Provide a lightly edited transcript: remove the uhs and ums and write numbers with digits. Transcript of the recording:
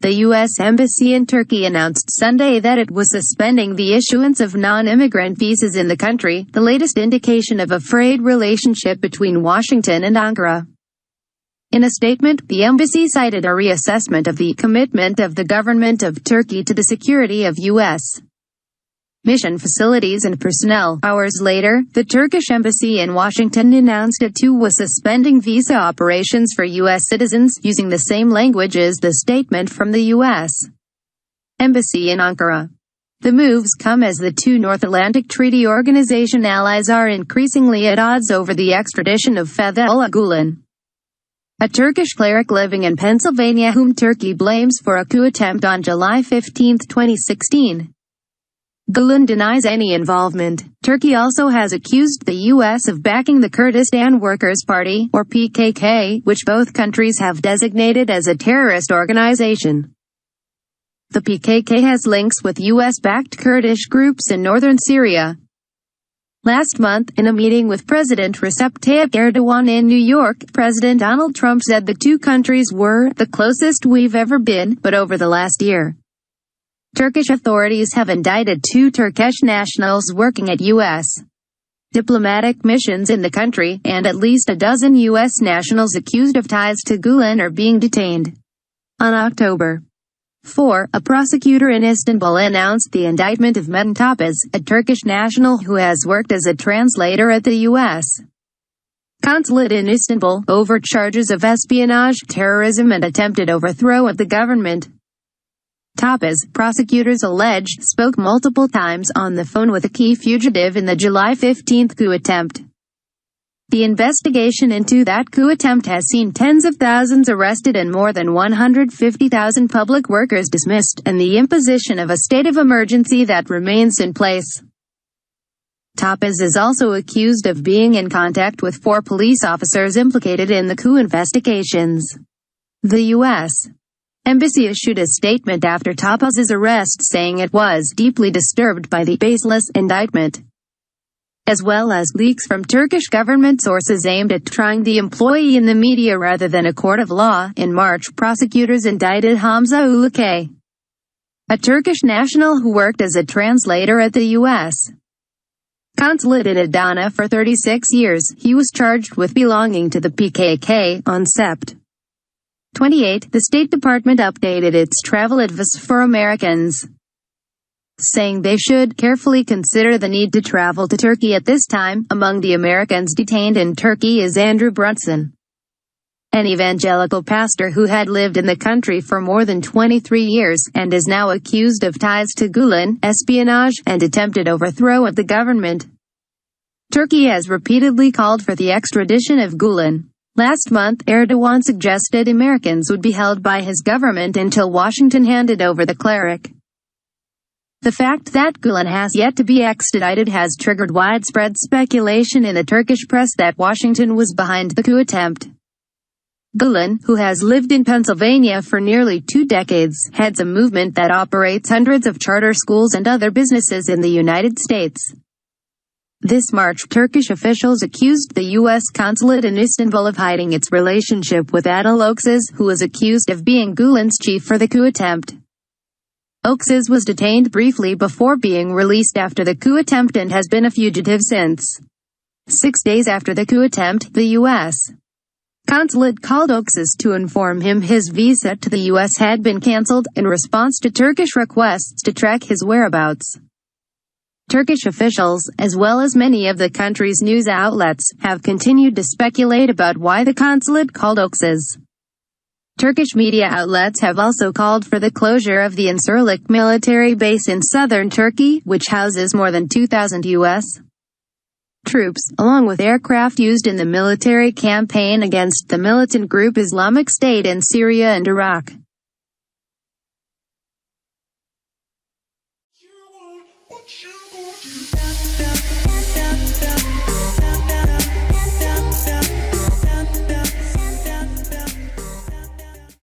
The U.S. Embassy in Turkey announced Sunday that it was suspending the issuance of non-immigrant visas in the country, the latest indication of a frayed relationship between Washington and Ankara. In a statement, the embassy cited a reassessment of the commitment of the government of Turkey to the security of U.S. mission facilities and personnel. Hours later, the Turkish Embassy in Washington announced it too was suspending visa operations for U.S. citizens, using the same language as the statement from the U.S. Embassy in Ankara. The moves come as the two North Atlantic Treaty Organization allies are increasingly at odds over the extradition of Fethullah Gulen, a Turkish cleric living in Pennsylvania whom Turkey blames for a coup attempt on July 15, 2016. Gulen denies any involvement. Turkey also has accused the U.S. of backing the Kurdistan Workers' Party, or PKK, which both countries have designated as a terrorist organization. The PKK has links with U.S.-backed Kurdish groups in northern Syria. Last month, in a meeting with President Recep Tayyip Erdogan in New York, President Donald Trump said the two countries were the closest we've ever been, but over the last year, Turkish authorities have indicted two Turkish nationals working at U.S. diplomatic missions in the country, and at least a dozen U.S. nationals accused of ties to Gulen are being detained. On October 4, a prosecutor in Istanbul announced the indictment of Metin Topaz, a Turkish national who has worked as a translator at the U.S. consulate in Istanbul, over charges of espionage, terrorism and attempted overthrow of the government. Topaz, prosecutors alleged, spoke multiple times on the phone with a key fugitive in the July 15 coup attempt. The investigation into that coup attempt has seen tens of thousands arrested and more than 150,000 public workers dismissed, and the imposition of a state of emergency that remains in place. Topaz is also accused of being in contact with 4 police officers implicated in the coup investigations. The U.S. Embassy issued a statement after Topaz's arrest saying it was deeply disturbed by the baseless indictment, as well as leaks from Turkish government sources aimed at trying the employee in the media rather than a court of law. In March, prosecutors indicted Hamza Uluke, a Turkish national who worked as a translator at the U.S. consulate in Adana for 36 years. He was charged with belonging to the PKK. On Sept. 28, the State Department updated its travel advice for Americans, saying they should carefully consider the need to travel to Turkey at this time. Among the Americans detained in Turkey is Andrew Brunson, an evangelical pastor who had lived in the country for more than 23 years, and is now accused of ties to Gulen, espionage, and attempted overthrow of the government. Turkey has repeatedly called for the extradition of Gulen. Last month, Erdogan suggested Americans would be held by his government until Washington handed over the cleric. The fact that Gulen has yet to be extradited has triggered widespread speculation in the Turkish press that Washington was behind the coup attempt. Gulen, who has lived in Pennsylvania for nearly 2 decades, heads a movement that operates hundreds of charter schools and other businesses in the United States. This March, Turkish officials accused the U.S. consulate in Istanbul of hiding its relationship with Adil Öksüz, who was accused of being Gulen's chief for the coup attempt. Öksüz was detained briefly before being released after the coup attempt and has been a fugitive since. 6 days after the coup attempt, the U.S. consulate called Öksüz to inform him his visa to the U.S. had been cancelled, in response to Turkish requests to track his whereabouts. Turkish officials, as well as many of the country's news outlets, have continued to speculate about why the consulate called Öksüz. Turkish media outlets have also called for the closure of the Incirlik military base in southern Turkey, which houses more than 2,000 U.S. troops, along with aircraft used in the military campaign against the militant group Islamic State in Syria and Iraq.